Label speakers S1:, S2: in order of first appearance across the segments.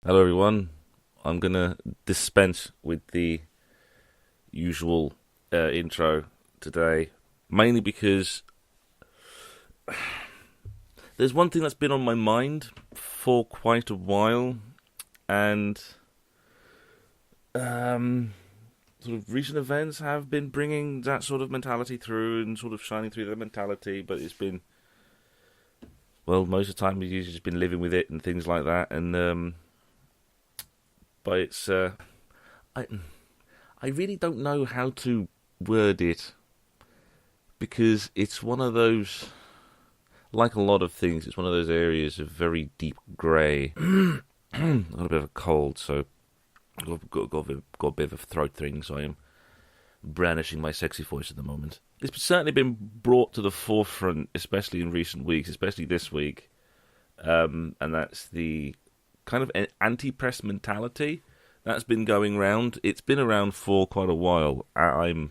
S1: Hello, everyone. I'm gonna dispense with the usual intro today, mainly because there's one thing that's been on my mind for quite a while, and sort of recent events have been bringing that sort of mentality through and sort of shining through that mentality. But it's been, well, most of the time we've just been living with it and things like that, and but it's I I really don't know how to word it, because it's one of those, like a lot of things, it's one of those areas of very deep grey. I've got a bit of a cold, so got a bit of a throat thing, so I am brandishing my sexy voice at the moment. It's certainly been brought to the forefront, especially in recent weeks, especially this week, and that's the kind of anti-press mentality that's been going around. It's been around for quite a while. I'm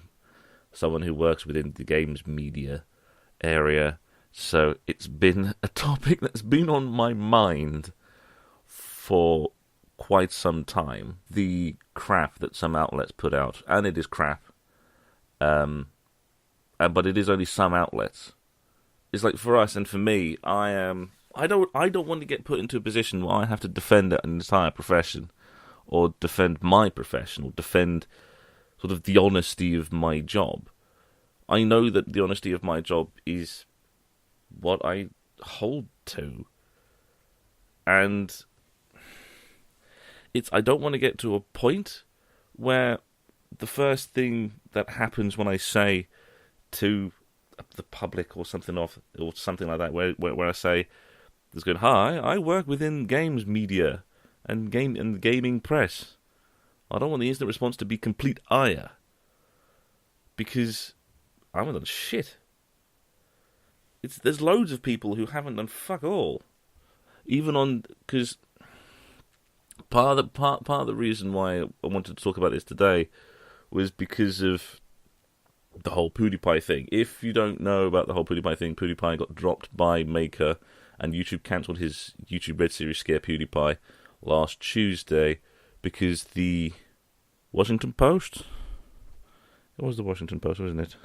S1: someone who works within the games media area, so it's been a topic that's been on my mind for quite some time. The crap that some outlets put out, and it is crap, but it is only some outlets. It's like for us and for me, I don't want to get put into a position where I have to defend an entire profession, or defend my profession, or defend sort of the honesty of my job. I know that the honesty of my job is what I hold to, and I don't want to get to a point where the first thing that happens when I say to the public or something like that, where I say, "It's good. Hi, I work within games media and gaming press." I don't want the instant response to be complete ire, because I haven't done shit. There's loads of people who haven't done fuck all, because part of the reason why I wanted to talk about this today was because of the whole PewDiePie thing. If you don't know about the whole PewDiePie thing, PewDiePie got dropped by Maker, and YouTube cancelled his YouTube Red Series Scare PewDiePie last Tuesday because the Washington Post? It was the Washington Post, wasn't it?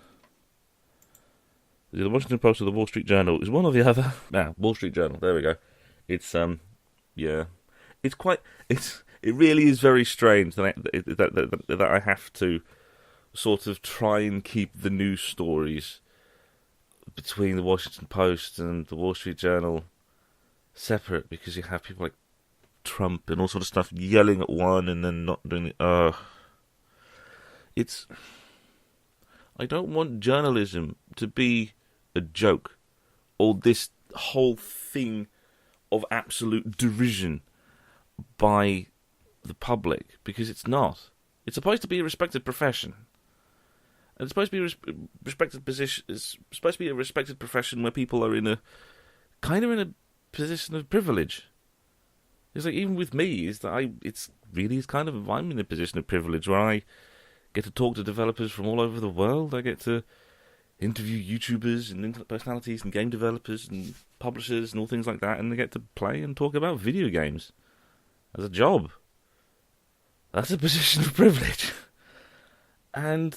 S1: Is it the Washington Post or the Wall Street Journal? Is one or the other? Wall Street Journal. There we go. It's yeah. It really is very strange that I have to sort of try and keep the news stories between the Washington Post and the Wall Street Journal separate, because you have people like Trump and all sort of stuff yelling at one and then not doing it. I don't want journalism to be a joke, or this whole thing of absolute derision by the public, because it's not. It's supposed to be a respected profession. And it's supposed to be a respected position. It's supposed to be a respected profession where people are in a position of privilege. It's like, even with me, I'm in a position of privilege where I get to talk to developers from all over the world. I get to interview YouTubers and internet personalities and game developers and publishers and all things like that, and I get to play and talk about video games as a job. That's a position of privilege. And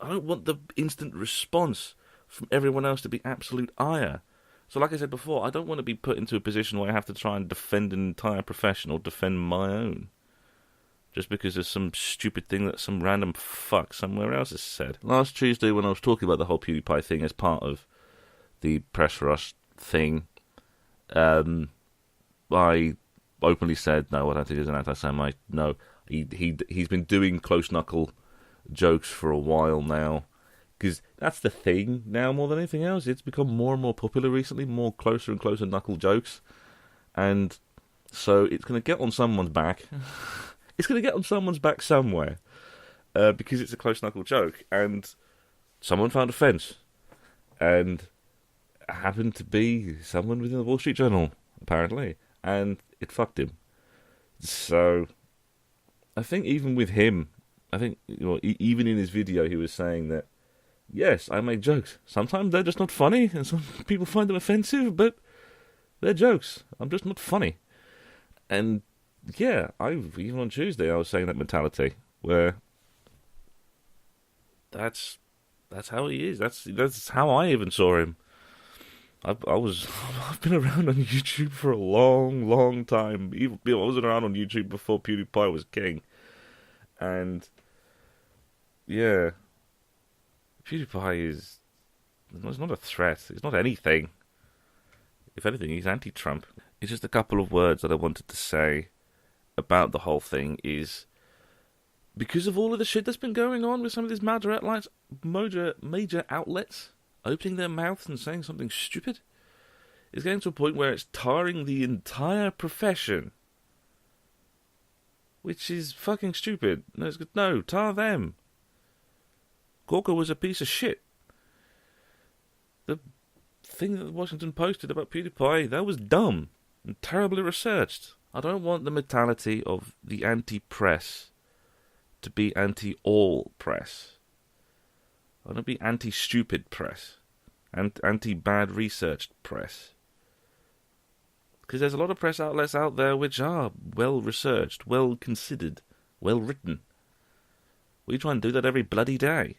S1: I don't want the instant response from everyone else to be absolute ire. So like I said before, I don't want to be put into a position where I have to try and defend an entire profession or defend my own, just because there's some stupid thing that some random fuck somewhere else has said. Last Tuesday, when I was talking about the whole PewDiePie thing as part of the press rush thing, I openly said, no, I don't think he's an anti-Semite. No, he's been doing close knuckle jokes for a while now, because that's the thing now more than anything else. It's become more and more popular recently, more closer and closer knuckle jokes, and so it's going to get on someone's back. It's going to get on someone's back somewhere, because it's a close knuckle joke, and someone found offence, and it happened to be someone within the Wall Street Journal, apparently, and it fucked him. So I think even with him, even in his video, he was saying that, yes, I make jokes. Sometimes they're just not funny, and some people find them offensive, but they're jokes. I'm just not funny. And yeah, even on Tuesday I was saying that mentality where that's how he is. That's how I even saw him. I've been around on YouTube for a long time. Even I wasn't around on YouTube before PewDiePie was king, and yeah, PewDiePie is it's not a threat. It's not anything. If anything, he's anti-Trump. It's just a couple of words that I wanted to say about the whole thing is because of all of the shit that's been going on with some of these major outlets opening their mouths and saying something stupid, it's getting to a point where it's tarring the entire profession, which is fucking stupid. No, tar them. Gorka was a piece of shit. The thing that the Washington posted about PewDiePie, that was dumb and terribly researched. I don't want the mentality of the anti-press to be anti-all press. I want to be anti-stupid press and anti-bad researched press. Because there's a lot of press outlets out there which are well-researched, well-considered, well-written. We try and do that every bloody day.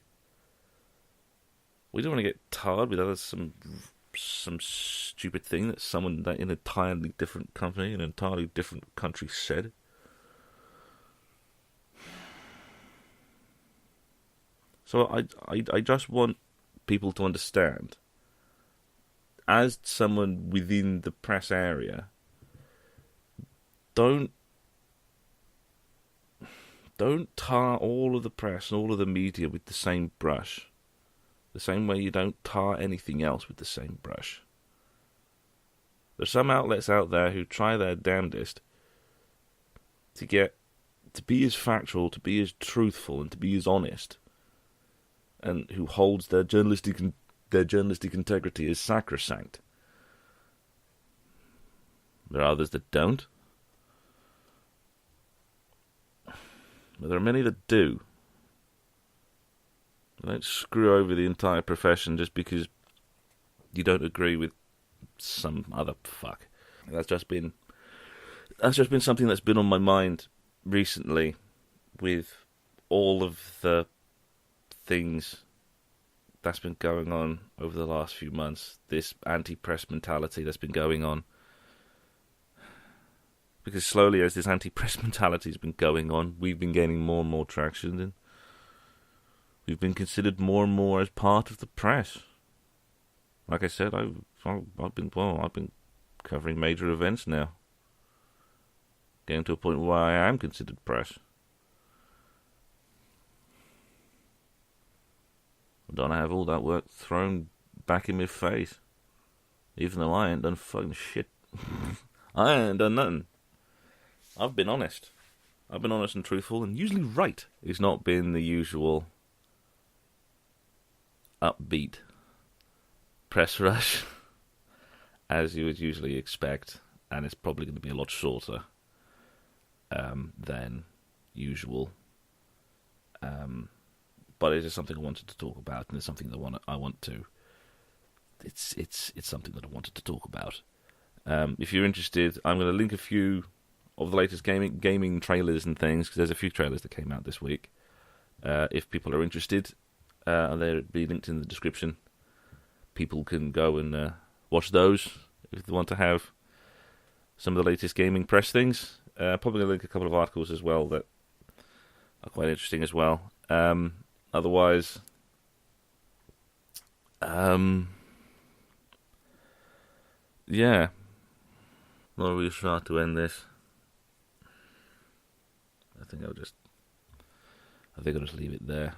S1: We don't want to get tarred with some stupid thing that someone in an entirely different company, in an entirely different country said. So I just want people to understand, as someone within the press area, don't tar all of the press and all of the media with the same brush. The same way you don't tar anything else with the same brush. There's some outlets out there who try their damnedest to be as factual, to be as truthful, and to be as honest, and who holds their journalistic integrity as sacrosanct. There are others that don't. But there are many that do. Don't screw over the entire profession just because you don't agree with some other fuck. That's just been something that's been on my mind recently with all of the things that's been going on over the last few months. This anti-press mentality that's been going on. Because slowly as this anti-press mentality has been going on, we've been gaining more and more traction, and we've been considered more and more as part of the press. Like I said, I've been covering major events now, getting to a point where I am considered press. I don't have all that work thrown back in my face, even though I ain't done fucking shit. I ain't done nothing. I've been honest. I've been honest and truthful, and usually right. It's not been the usual upbeat press rush as you would usually expect, and it's probably going to be a lot shorter than usual. But it is something I wanted to talk about, and it's something that I want to. It's something that I wanted to talk about. If you're interested, I'm going to link a few of the latest gaming trailers and things, because there's a few trailers that came out this week. If people are interested, they'll be linked in the description. People can go and watch those if they want to have some of the latest gaming press things. Probably going to link a couple of articles as well that are quite interesting as well. Otherwise, yeah, not really sure how to end this. I think I'll just leave it there.